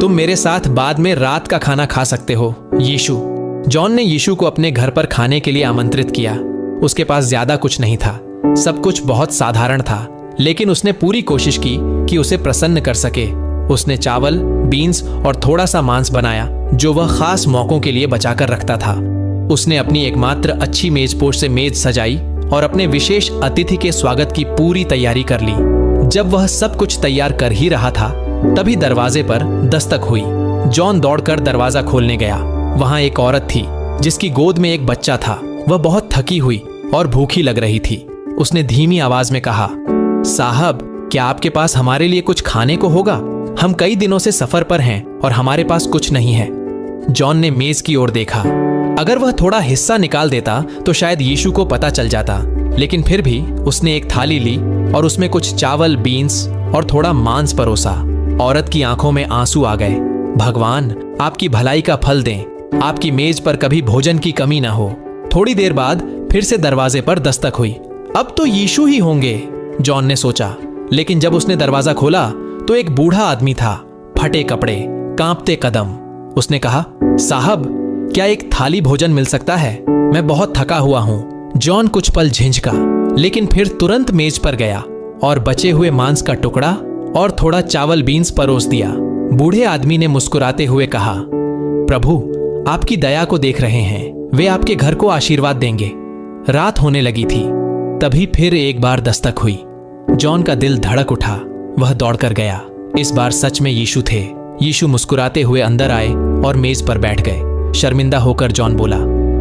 तुम मेरे साथ बाद में रात का खाना खा सकते हो। यीशु। जॉन ने यीशु को अपने घर पर खाने के लिए आमंत्रित किया। उसके पास ज्यादा कुछ नहीं था, सब कुछ बहुत साधारण था, लेकिन उसने पूरी कोशिश की कि उसे प्रसन्न कर सके। उसने चावल, बीन्स और थोड़ा सा मांस बनाया जो वह खास मौकों के लिए बचाकर रखता था। उसने अपनी एकमात्र अच्छी मेजपोश से मेज सजाई और अपने विशेष अतिथि के स्वागत की पूरी तैयारी कर ली। जब वह सब कुछ तैयार कर ही रहा था, तभी दरवाजे पर दस्तक हुई। जॉन दौड़कर दरवाजा खोलने गया। वहां एक औरत थी जिसकी गोद में एक बच्चा था। वह बहुत थकी हुई और भूखी लग रही थी। उसने धीमी आवाज में कहा, साहब, क्या आपके पास हमारे लिए कुछ खाने को होगा? हम कई दिनों से सफर पर हैं और हमारे पास कुछ नहीं है। जॉन ने मेज की ओर देखा। अगर वह थोड़ा हिस्सा निकाल देता तो शायद यीशु को पता चल जाता, लेकिन फिर भी उसने एक थाली ली और उसमें कुछ चावल, बीन्स और थोड़ा मांस परोसा। औरत की आंखों में आंसू आ गए। भगवान आपकी भलाई का फल दें, आपकी मेज पर कभी भोजन की कमी ना हो। थोड़ी देर बाद फिर से दरवाजे पर दस्तक हुई। अब तो यीशु ही होंगे, जॉन ने सोचा। लेकिन जब उसने दरवाजा खोला तो एक बूढ़ा आदमी था, फटे कपड़े, कांपते कदम। उसने कहा, साहब, क्या एक थाली भोजन मिल सकता है? मैं बहुत थका हुआ हूं। जॉन कुछ पल झिझका, लेकिन फिर तुरंत मेज पर गया और बचे हुए मांस का टुकड़ा और थोड़ा चावल, बीन्स परोस दिया। बूढ़े आदमी ने मुस्कुराते हुए कहा, प्रभु आपकी दया को देख रहे हैं, वे आपके घर को आशीर्वाद देंगे। रात होने लगी थी। तभी फिर एक बार दस्तक हुई। जॉन का दिल धड़क उठा। वह दौड़कर गया। इस बार सच में यीशु थे। यीशु मुस्कुराते हुए अंदर आए और मेज पर बैठ गए। शर्मिंदा होकर जॉन बोला,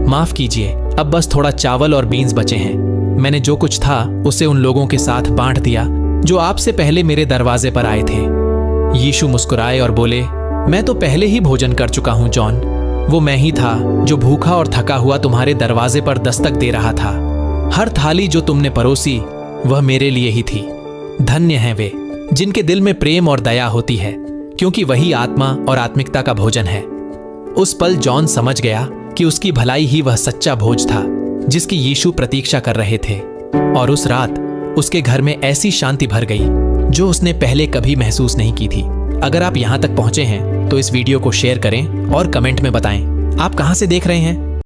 माफ कीजिए, अब बस थोड़ा चावल और बीन्स बचे हैं। मैंने जो कुछ था उसे उन लोगों के साथ बांट दिया जो आपसे पहले मेरे दरवाजे पर आए थे। यीशु मुस्कुराए और बोले, मैं तो पहले ही भोजन कर चुका हूं जॉन। वो मैं ही था जो भूखा और थका हुआ तुम्हारे दरवाजे पर दस्तक दे रहा था। हर थाली जो तुमने परोसी वह मेरे लिए ही थी। धन्य हैं वे जिनके दिल में प्रेम और दया होती है, क्योंकि वही आत्मा और आत्मिकता का भोजन है। उस पल जॉन समझ गया कि उसकी भलाई ही वह सच्चा भोज था जिसकी यीशु प्रतीक्षा कर रहे थे। और उस रात उसके घर में ऐसी शांति भर गई जो उसने पहले कभी महसूस नहीं की थी। अगर आप यहां तक पहुंचे हैं तो इस वीडियो को शेयर करें और कमेंट में बताएं आप कहां से देख रहे हैं।